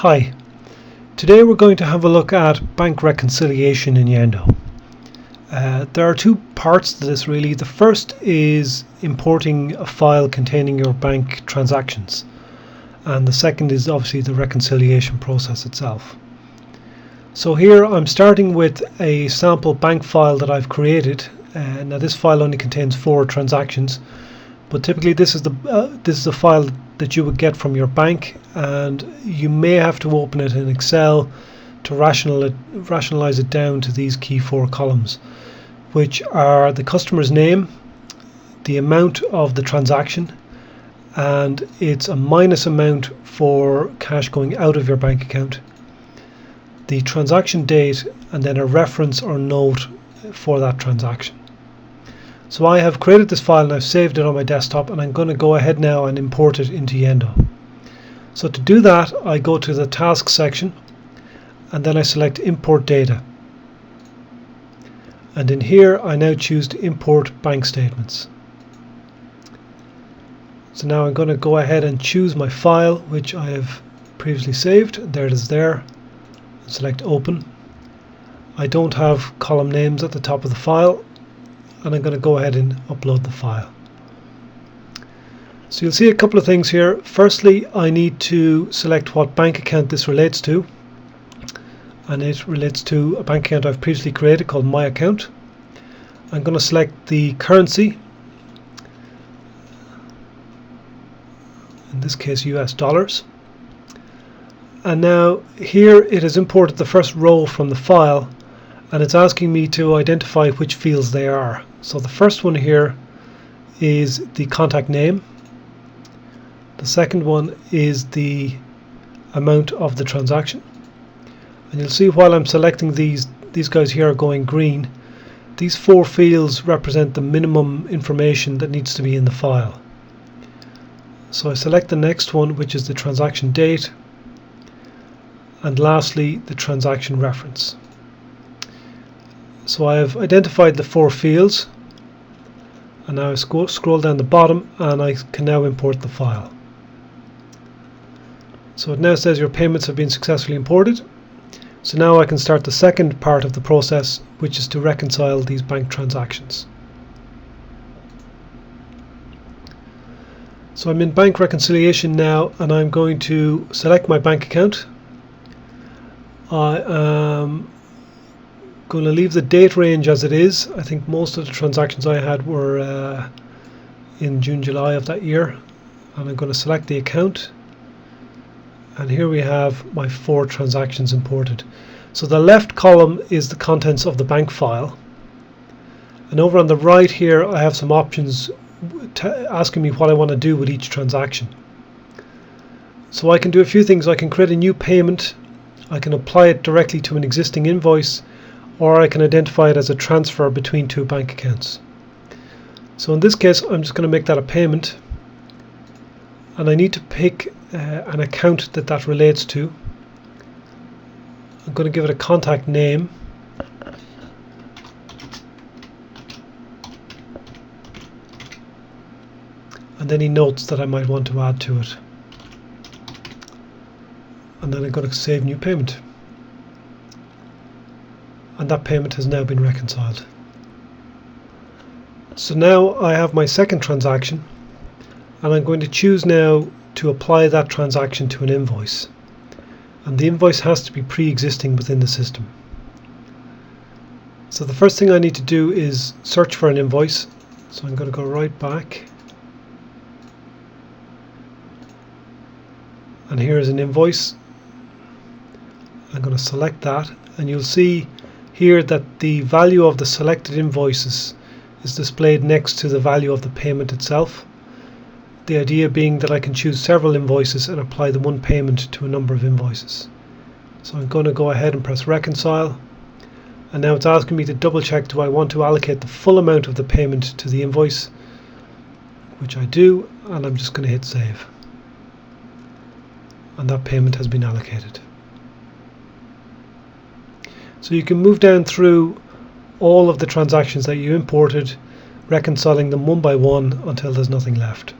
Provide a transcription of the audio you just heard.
Hi, today we're going to have a look at bank reconciliation in Yendo. There are two parts to this really. The first is importing a file containing your bank transactions, and the second is obviously the reconciliation process itself. So here I'm starting with a sample bank file that I've created. Now this file only contains 4 transactions, but typically this is the file that you would get from your bank, and you may have to open it in Excel to rationalize it down to these key 4 columns, which are the customer's name, the amount of the transaction, and it's a minus amount for cash going out of your bank account, the transaction date, and then a reference or note for that transaction. So I have created this file and I've saved it on my desktop, and I'm going to go ahead now and import it into Yendo. So to do that, I go to the task section and then I select import data, and in here I now choose to import bank statements. So now I'm going to go ahead and choose my file which I have previously saved. There it is there. Select open. I don't have column names at the top of the file, and I'm going to go ahead and upload the file. So you'll see a couple of things here. Firstly, I need to select what bank account this relates to, and it relates to a bank account I've previously created called My Account. I'm going to select the currency, in this case US dollars, and now here it has imported the first row from the file, and it's asking me to identify which fields they are. So the first one here is the contact name. The second one is the amount of the transaction. And you'll see while I'm selecting these guys here are going green. These 4 fields represent the minimum information that needs to be in the file. So I select the next one, which is the transaction date, and lastly the transaction reference. So I have identified the 4 fields, and now I scroll down the bottom and I can now import the file. So it now says your payments have been successfully imported. So now I can start the second part of the process, which is to reconcile these bank transactions. So I'm in bank reconciliation now, and I'm going to select my bank account. I am going to leave the date range as it is. I think most of the transactions I had were in June, July of that year, and I'm going to select the account, and here we have my 4 transactions imported. So the left column is the contents of the bank file, and over on the right here I have some options asking me what I want to do with each transaction. So I can do a few things. I can create a new payment, I can apply it directly to an existing invoice, or I can identify it as a transfer between 2 bank accounts. So in this case I'm just going to make that a payment, and I need to pick an account that relates to. I'm going to give it a contact name, and any notes that I might want to add to it, and then I'm going to save new payment. And that payment has now been reconciled. So now I have my second transaction, and I'm going to choose now to apply that transaction to an invoice, and the invoice has to be pre-existing within the system. So the first thing I need to do is search for an invoice. So I'm going to go right back, and here is an invoice. I'm going to select that, and you'll see here that the value of the selected invoices is displayed next to the value of the payment itself. The idea being that I can choose several invoices and apply the one payment to a number of invoices. So I'm going to go ahead and press reconcile, and now it's asking me to double check, do I want to allocate the full amount of the payment to the invoice, which I do, and I'm just going to hit save, and that payment has been allocated. So you can move down through all of the transactions that you imported, reconciling them one by one until there's nothing left.